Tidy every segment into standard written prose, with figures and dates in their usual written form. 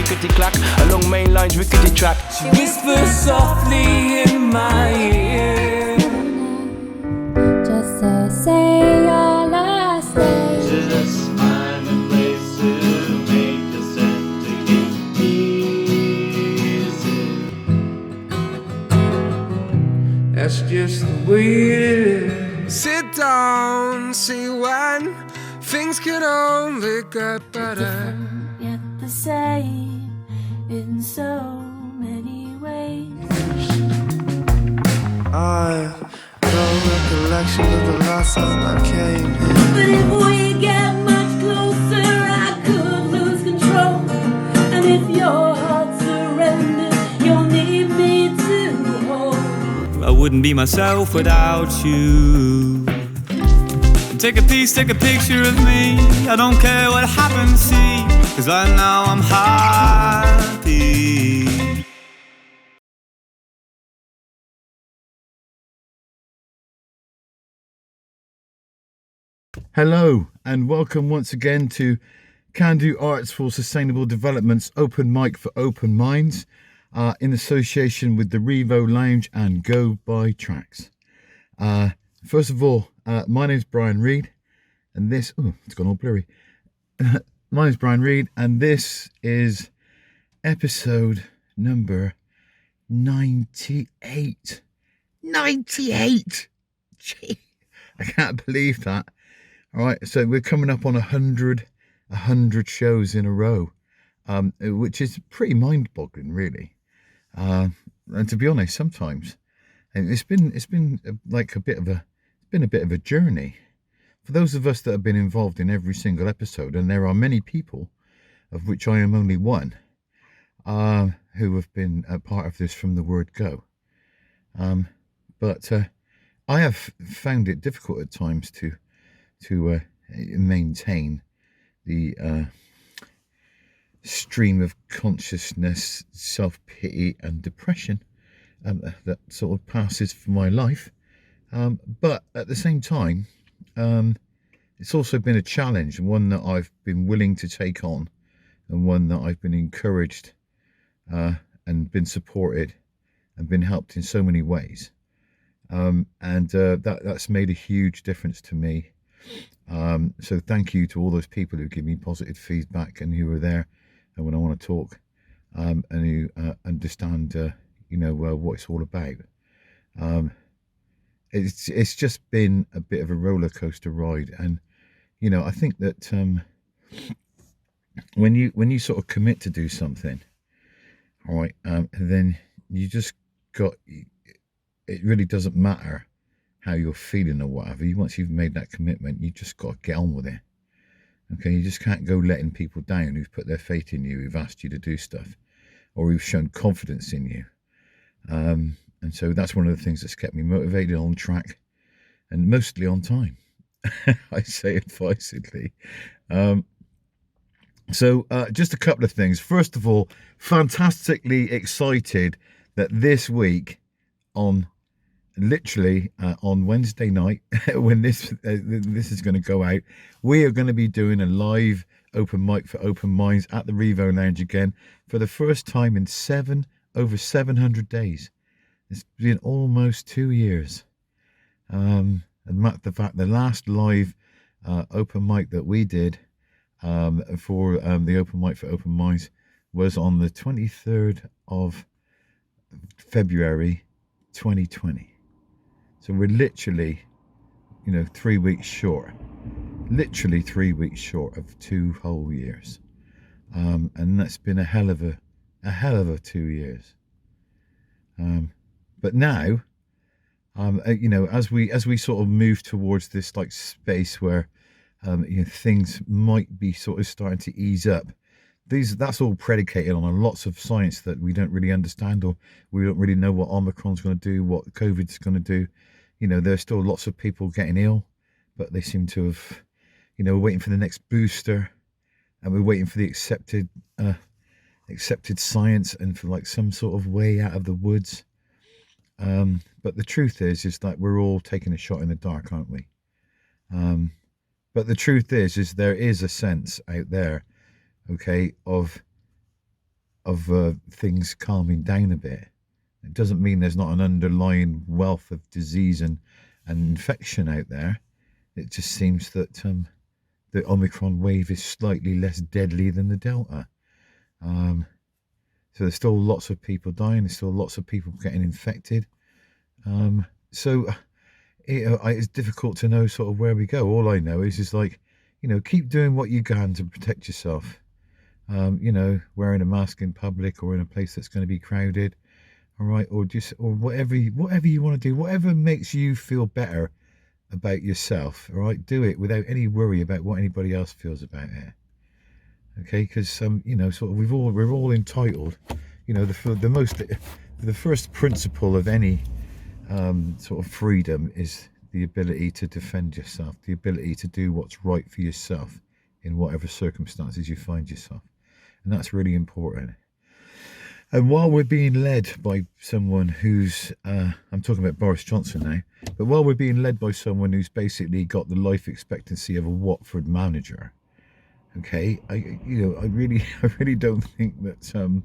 clickety clack. Along main lines, rickety track. She whispers softly in my ear. Just say your last name. Just find a place to make the sentiment easy. That's just the way it is. Sit down, see when things could only get better. Yet the same in so many ways. I no recollection of the last time I came here. But if we get much closer, I could lose control. And if your heart surrenders, you'll need me to hold. I wouldn't be myself without you. Take a piece, take a picture of me. I don't care what happens, see, 'cause I know I'm happy. Hello and welcome once again to Kandu Arts for Sustainable Development's Open Mic for Open Minds in association with the Rivo Lounge and Go Buy Tracks. First of all, my name's Brian Reid and this, it's gone all blurry. My name's Brian Reid and this is episode number 98. 98! Gee, I can't believe that. All right, so we're coming up on 100 shows in a row, which is pretty mind-boggling, really. And to be honest, sometimes it's been like a bit of a journey for those of us that have been involved in every single episode, and there are many people, of which I am only one, who have been a part of this from the word go. But I have found it difficult at times to maintain the stream of consciousness, self-pity and depression that sort of passes for my life. But at the same time, it's also been a challenge, one that I've been willing to take on and one that I've been encouraged and been supported and been helped in so many ways. That's made a huge difference to me. So thank you to all those people who give me positive feedback and who are there when I want to talk, and who understand, what it's all about. It's just been a bit of a roller coaster ride, and I think that when you sort of commit to do something, all right, then you just got. It really doesn't matter how you're feeling or whatever. Once you've made that commitment, you just got to get on with it. Okay, you just can't go letting people down who've put their faith in you, who've asked you to do stuff, or who've shown confidence in you. And so that's one of the things that's kept me motivated, on track, and mostly on time. I say advisedly. So just a couple of things. First of all, fantastically excited that this week on Wednesday night, when this is going to go out, we are going to be doing a live open mic for Open Minds at the Rivo Lounge again for the first time in over 700 days. It's been almost 2 years. And the last live open mic that we did for the open mic for Open Minds was on the 23rd of February 2020. So we're literally, 3 weeks short. Literally 3 weeks short of 2 whole years. And that's been a hell of a 2 years. But now, as we sort of move towards this like space where, things might be sort of starting to ease up. That's all predicated on lots of science that we don't really understand, or we don't really know what Omicron's going to do, what COVID's going to do. There's still lots of people getting ill, but they seem to have, we're waiting for the next booster, and we're waiting for the accepted science and for like some sort of way out of the woods. But the truth is that we're all taking a shot in the dark, aren't we? But the truth is there is a sense out there, okay, of things calming down a bit. It doesn't mean there's not an underlying wealth of disease and infection out there. It just seems that the Omicron wave is slightly less deadly than the Delta. So there's still lots of people dying. There's still lots of people getting infected. So it's difficult to know sort of where we go. All I know is like, keep doing what you can to protect yourself. Wearing a mask in public or in a place that's going to be crowded. All right, or whatever you want to do, whatever makes you feel better about yourself. All right, do it without any worry about what anybody else feels about it. Okay, because sort of we're all entitled. The first principle of any sort of freedom is the ability to defend yourself, the ability to do what's right for yourself in whatever circumstances you find yourself, and that's really important. And while we're being led by someone who's, I'm talking about Boris Johnson now, but while we're being led by someone who's basically got the life expectancy of a Watford manager, okay, I really don't think that,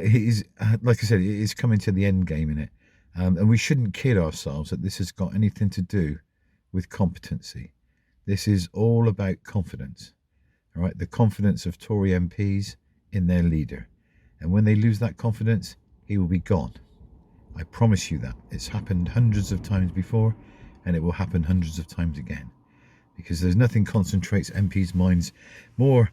he's, like I said, it is coming to the end game in it. And we shouldn't kid ourselves that this has got anything to do with competency. This is all about confidence, all right? The confidence of Tory MPs in their leader. And when they lose that confidence, he will be gone. I promise you that. It's happened hundreds of times before, and it will happen hundreds of times again. Because there's nothing concentrates MPs' minds more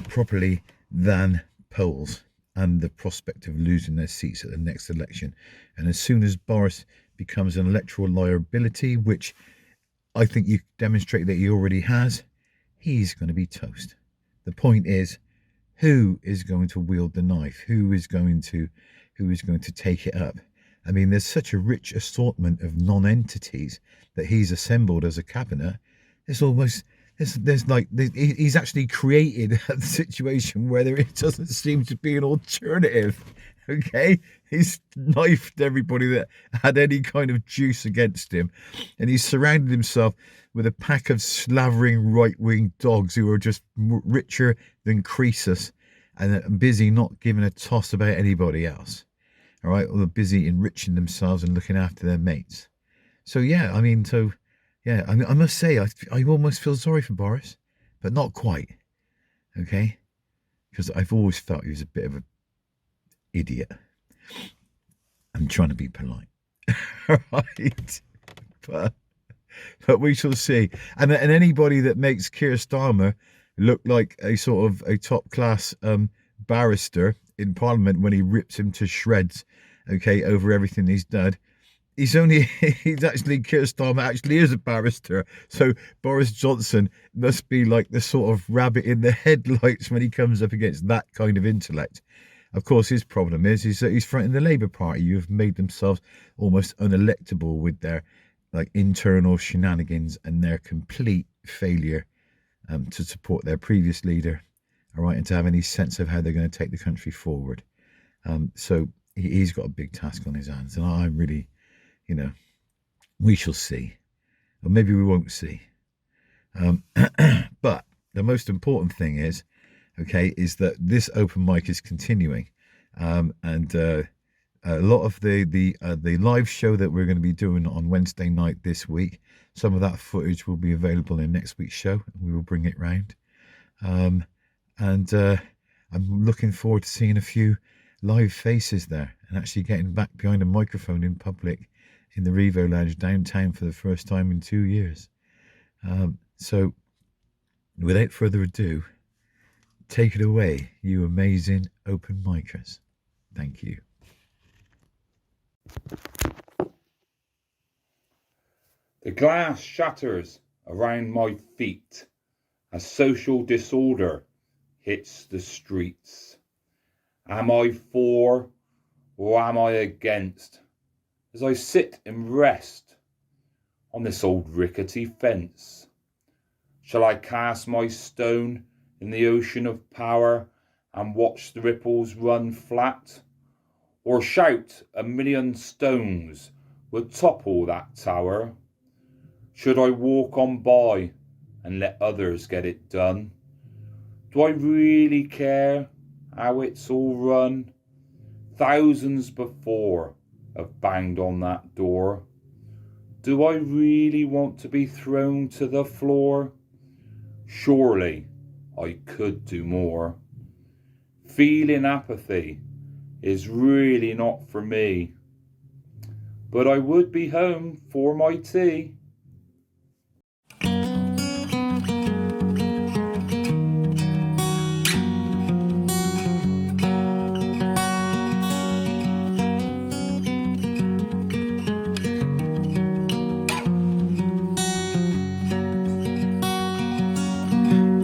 properly than polls and the prospect of losing their seats at the next election. And as soon as Boris becomes an electoral liability, which I think you demonstrate that he already has, he's going to be toast. The point is, who is going to wield the knife? Who is going to take it up? I mean, there's such a rich assortment of non-entities that he's assembled as a cabinet. It's almost he's actually created a situation where there doesn't seem to be an alternative. Okay, he's knifed everybody that had any kind of juice against him, and he's surrounded himself with a pack of slavering right-wing dogs who are just richer than Croesus and busy not giving a toss about anybody else. All right, or they're busy enriching themselves and looking after their mates. So yeah, I must say I almost feel sorry for Boris, but not quite. Okay, because I've always felt he was a bit of an idiot. I'm trying to be polite, right? But we shall see. And anybody that makes Keir Starmer look like a sort of a top class barrister in Parliament when he rips him to shreds, okay, over everything he's done. He's actually, Keir Starmer actually is a barrister. So Boris Johnson must be like the sort of rabbit in the headlights when he comes up against that kind of intellect. Of course, his problem is that he's fronting the Labour Party, who have made themselves almost unelectable with their like internal shenanigans and their complete failure to support their previous leader, all right, and to have any sense of how they're going to take the country forward. So he's got a big task on his hands, and I'm really, we shall see, or maybe we won't see. But the most important thing is, is that this open mic is continuing, and a lot of the live show that we're going to be doing on Wednesday night this week, some of that footage will be available in next week's show, and we will bring it round. And I'm looking forward to seeing a few live faces there and actually getting back behind a microphone in public in the Rivo Lounge downtown for the first time in 2 years. So without further ado, take it away, you amazing open micers. Thank you. The glass shatters around my feet as social disorder hits the streets. Am I for or am I against? As I sit and rest on this old rickety fence, shall I cast my stone in the ocean of power and watch the ripples run flat? Or shout 1,000,000 stones would topple that tower? Should I walk on by and let others get it done? Do I really care how it's all run. Thousands before have banged on that door. Do I really want to be thrown to the floor? Surely I could do more. Feeling apathy is really not for me. But I would be home for my tea.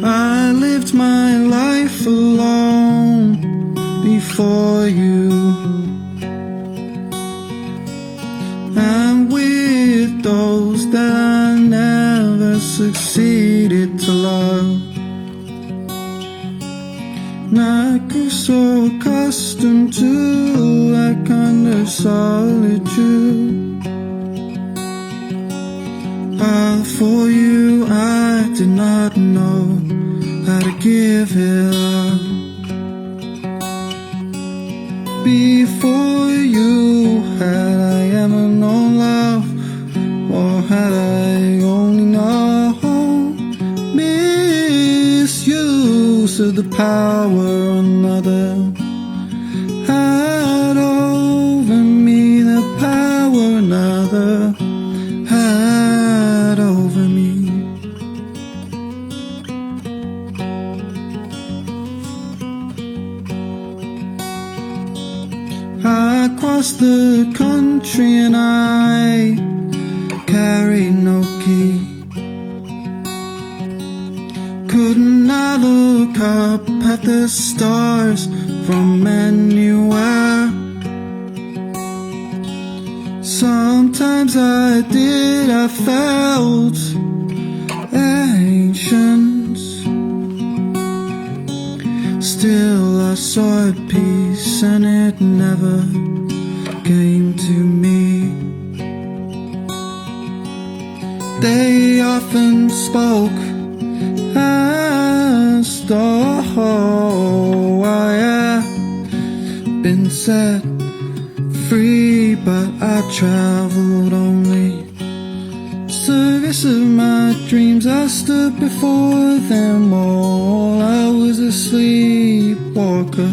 I lived my life alone before you, and with those that I never succeeded to love. And I grew so accustomed to that kind of solitude. For you I did not know how to give it up. Before you, had I ever known love, or had I only known misuse of the power another had over me, the power another had over me. I crossed the country and I carried no key. Couldn't I look up at the stars from anywhere? Sometimes I did, I felt ancient. Still I saw a peace and it never came to me. They often spoke as though I had been set free, but I traveled only service of my dreams. I stood before them all. I was a sleepwalker.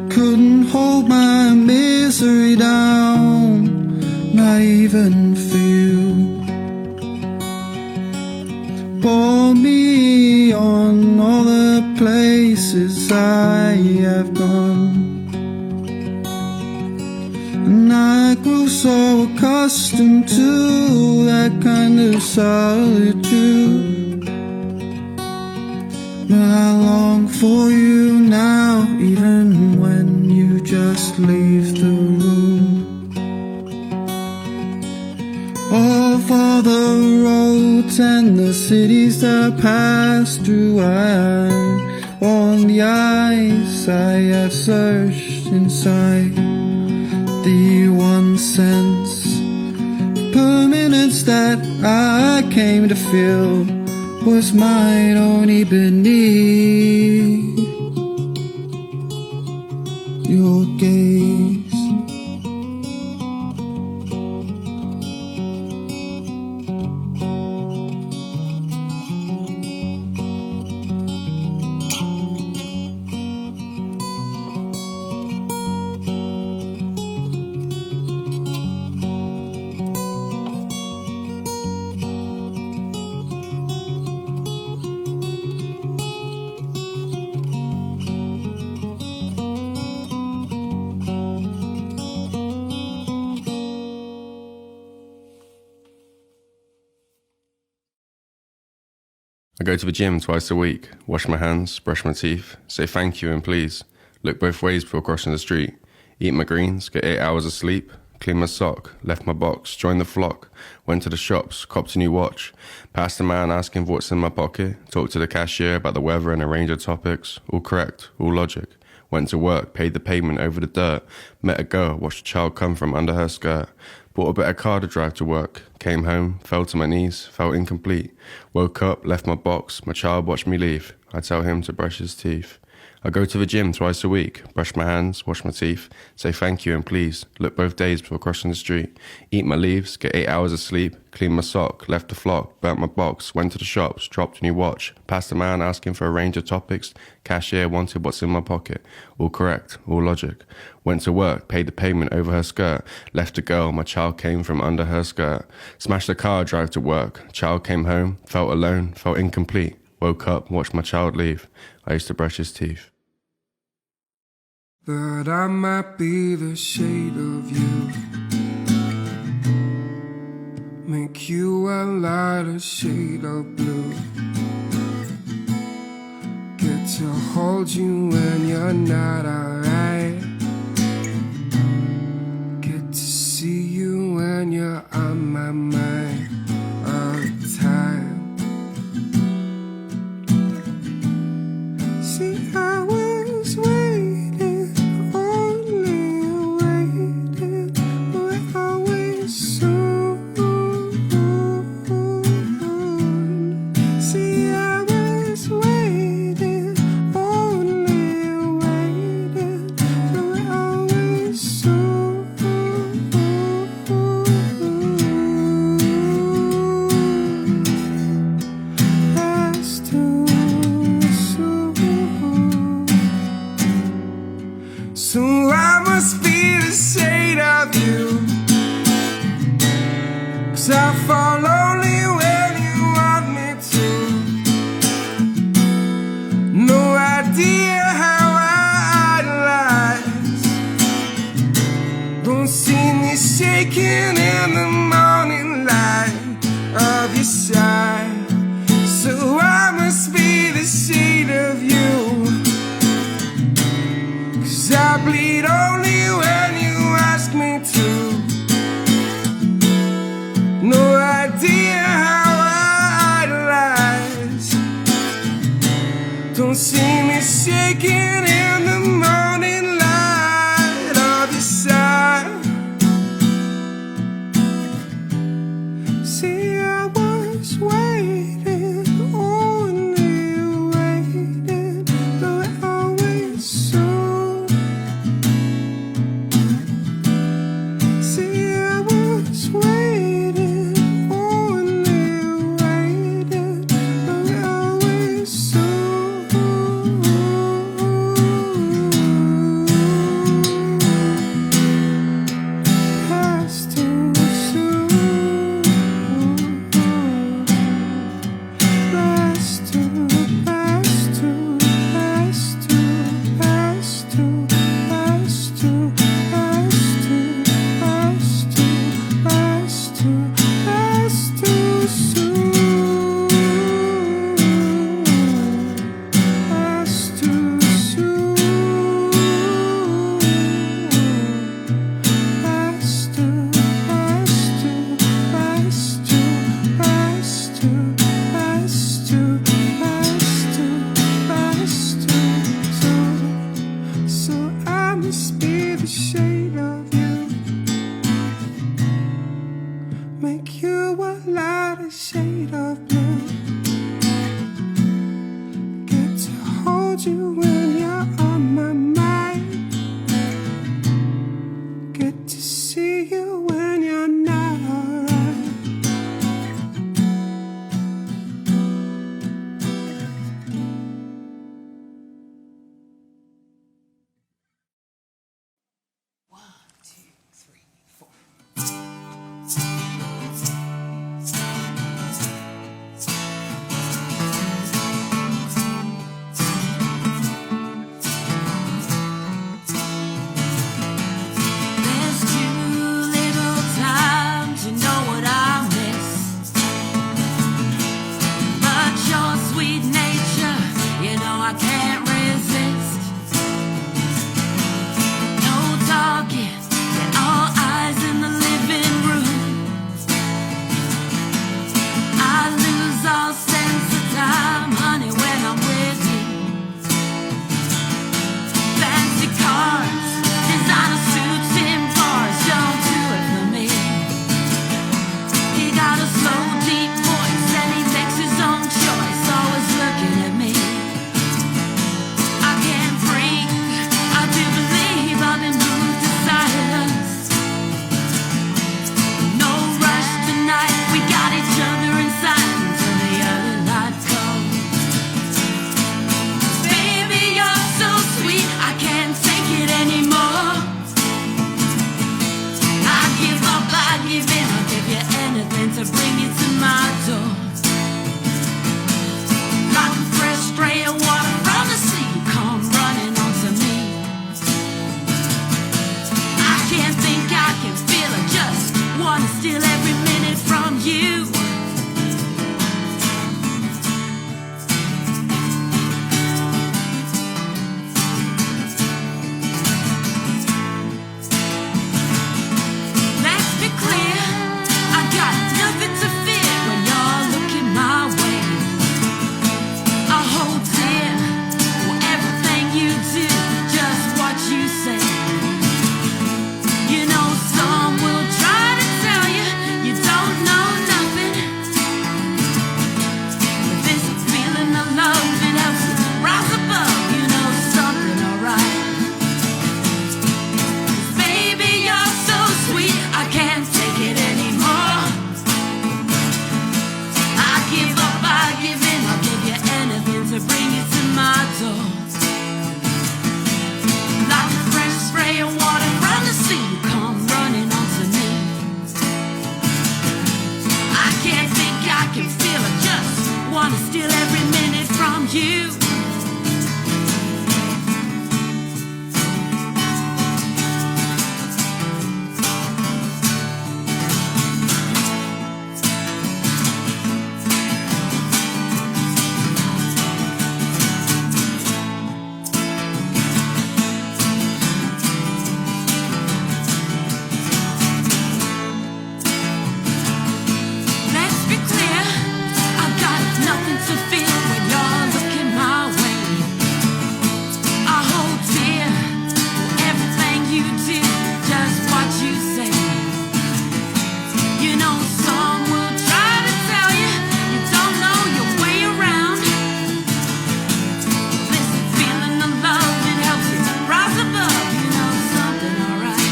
Couldn't hold my misery down, not even for you. Bore me on all the places I have gone, and I grew so accustomed to that kind of solitude. But I long for you now, even when you just leave the room. Of all the roads and the cities that I passed through, on the ice I have searched inside. The one sense of permanence that I came to feel was mine only beneath your gaze. I go to the gym twice a week, wash my hands, brush my teeth, say thank you and please, look both ways before crossing the street, eat my greens, get 8 hours of sleep, clean my sock, left my box, joined the flock, went to the shops, copped a new watch, passed the man asking for what's in my pocket, talked to the cashier about the weather and a range of topics, all correct, all logic, went to work, paid the payment over the dirt, met a girl, watched a child come from under her skirt, Bought a better car to drive to work. Came home, fell to my knees, felt incomplete. Woke up, left my box, my child watched me leave. I tell him to brush his teeth. I go to the gym twice a week, brush my hands, wash my teeth, say thank you and please, look both days before crossing the street, eat my leaves, get 8 hours of sleep, clean my sock, left the flock, burnt my box, went to the shops, dropped a new watch, passed a man asking for a range of topics, cashier wanted what's in my pocket, all correct, all logic, went to work, paid the payment over her skirt, left a girl, my child came from under her skirt, smashed the car, drive to work, child came home, felt alone, felt incomplete, woke up, watched my child leave, I used to brush his teeth. But I might be the shade of you, make you a lighter shade of blue, get to hold you when you're not alright, get to see you when you're on my mind all the time. See, I was waiting, only waiting, but always soon. See, I was waiting, only waiting, but always soon. That's too soon. So I must be the shade of you, 'cause I fall only when you want me to. No idea how I idolize, don't see me shaking in the morning light of your side. So I must be the shade of you, 'cause I bleed only when you ask me to. No idea how I idolize, don't see me shaking in the morning light of your side. See, I was waiting, only waiting, but always soon. See, I was waiting, only waiting, but always soon. Past too soon. Past too, past too, past too, past too, past too, past too, past too, past too, past too soon. Past too soon. Past too, past too, past too, past too, past too, past too, past too. So I must be the shade of you, make you a lighter shade of blue, get to hold you when you're on my mind, get to see you when you're not alright. you to my door. Like a fresh spray of water from the sea, come running onto me. I can't think, I can feel, I just wanna steal every minute from you. Let's be clear, I got nothing to fear when you're looking my way. I hold dear for everything you do, just what you say. You know some will try to tell you you don't know nothing, but this feeling of love, it helps you rise above, you know something alright. 'Cause baby you're so sweet, I can't take it anymore. I give up, I give in, I'll give you anything to bring you to my door. Like a fresh spray of water from the sea, come running onto me. I can't think, I can feel, I just wanna steal every minute from you. Let's be clear, I've got nothing to fear when you're looking my way. I hold dear for everything you do, just what you say. You know some will try to tell you you don't know your way around. This feeling of love, it helps you rise above, you know something alright.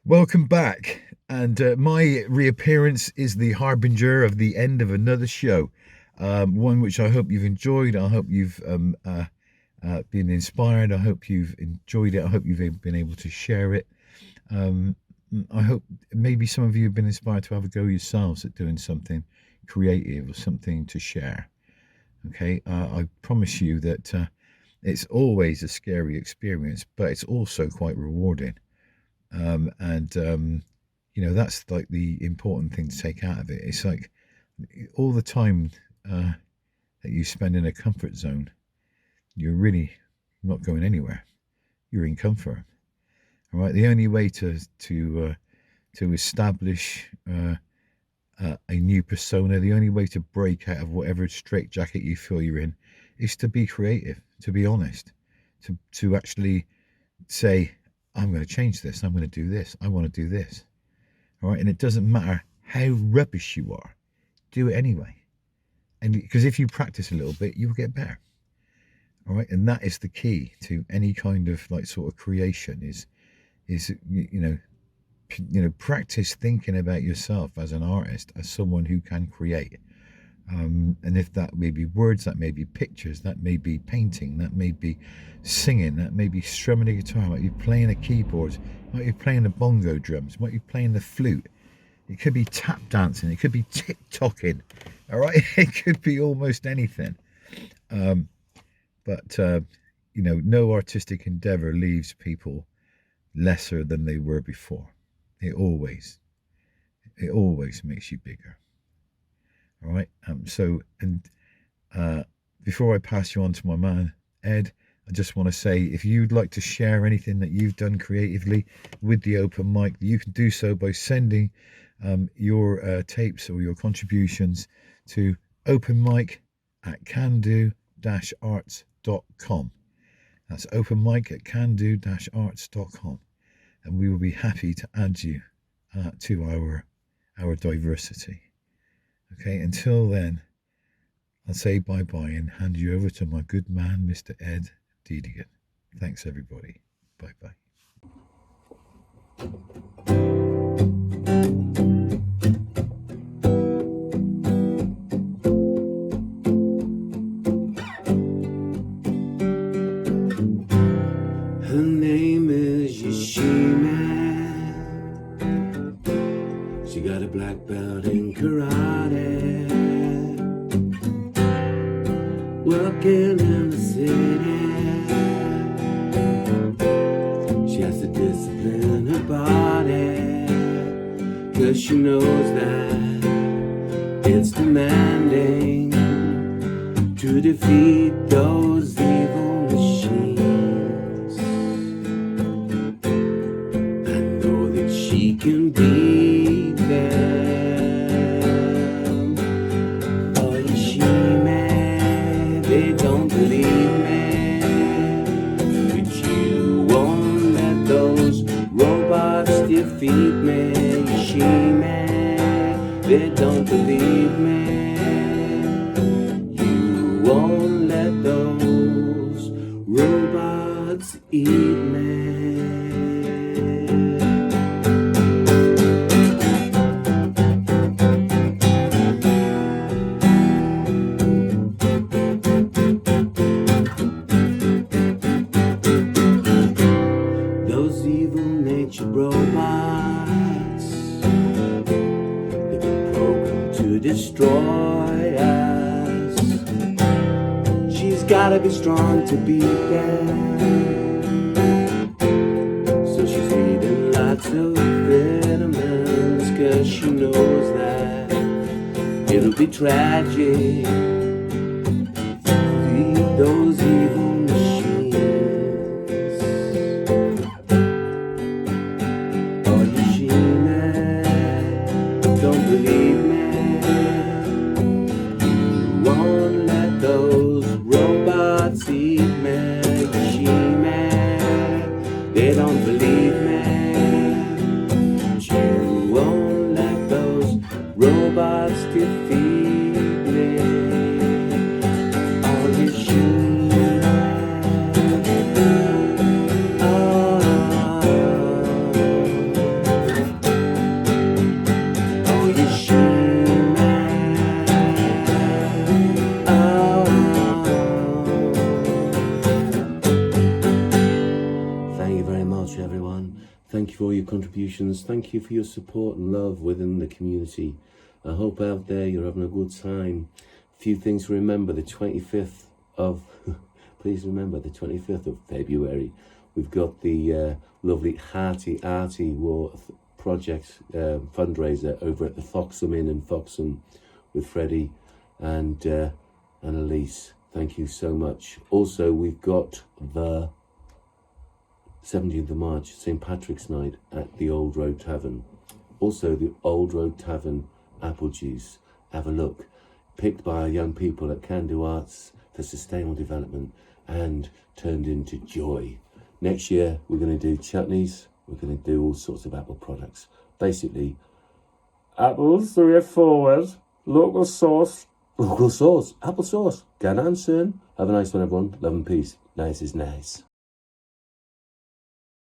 Welcome back, and my reappearance is the harbinger of the end of another show, one which I hope you've enjoyed. I hope you've been inspired. I hope you've enjoyed it. I hope you've been able to share it. I hope maybe some of you have been inspired to have a go yourselves at doing something creative or something to share. Okay, I promise you that it's always a scary experience, but it's also quite rewarding. You know, that's like the important thing to take out of it. It's like all the time that you spend in a comfort zone, you're really not going anywhere. You're in comfort. All right. The only way to establish a new persona, the only way to break out of whatever straitjacket you feel you're in, is to be creative, to be honest, to actually say, I'm going to change this. I'm going to do this. I want to do this. All right. And it doesn't matter how rubbish you are. Do it anyway. And because if you practice a little bit, you'll get better. All right. And that is the key to any kind of like sort of creation is, you know, practice thinking about yourself as an artist, as someone who can create. And if that may be words, that may be pictures, that may be painting, that may be singing, that may be strumming a guitar, might be playing a keyboard, might be playing the bongo drums, might be playing the flute. It could be tap dancing, it could be tick-tocking, all right? It could be almost anything. But you know, no artistic endeavor leaves people lesser than they were before. It always makes you bigger. All right. Before I pass you on to my man Ed, I just want to say, if you'd like to share anything that you've done creatively with the open mic, you can do so by sending your tapes or your contributions to openmic@kandu-arts.com. That's openmic@kandu-arts.com, and we will be happy to add you to our diversity. Okay, until then, I'll say bye-bye and hand you over to my good man, Mr. Ed Deedigan. Thanks, everybody. Bye-bye. Her name is Yashima. She got a black belt in karate. Working in the city. She has to discipline her body, 'cause she knows that it's demanding to defeat those evil machines. I know that she can beat them. Oh, Yashima, they don't believe me, but you won't let those robots defeat me. Yashima, they don't believe me. You won't let those robots eat me. Those evil natured robots, they've been programmed to destroy us. She's gotta be strong to beat them, so she's eating lots of vitamins, 'cause she knows that it'll be tragic to feed those evil machines. Oh, Yashima, don't believe me. You won't let those robots eat me. Yashima, they don't believe me. You won't let those robots defeat me. Oh, Yashima, oh, oh, Yashima, oh. Thank you very much, everyone. Thank you for all your contributions. Thank you for your support and love within the community. I hope out there you're having a good time. A few things to remember. The 25th of, please remember, the 25th of February, we've got the lovely Hearty Arty War Project fundraiser over at the Foxham Inn in Foxham with Freddie and Elise. Thank you so much. Also, we've got the 17th of March, St. Patrick's Night at the Old Road Tavern. Also, the Old Road Tavern apple juice. Have a look. Picked by young people at Kandu Arts for Sustainable Development and turned into joy. Next year, we're going to do chutneys. We're going to do all sorts of apple products. Basically, apples, 3 forward, local sauce, applesauce. Get on soon. Have a nice one, everyone. Love and peace. Nice is nice.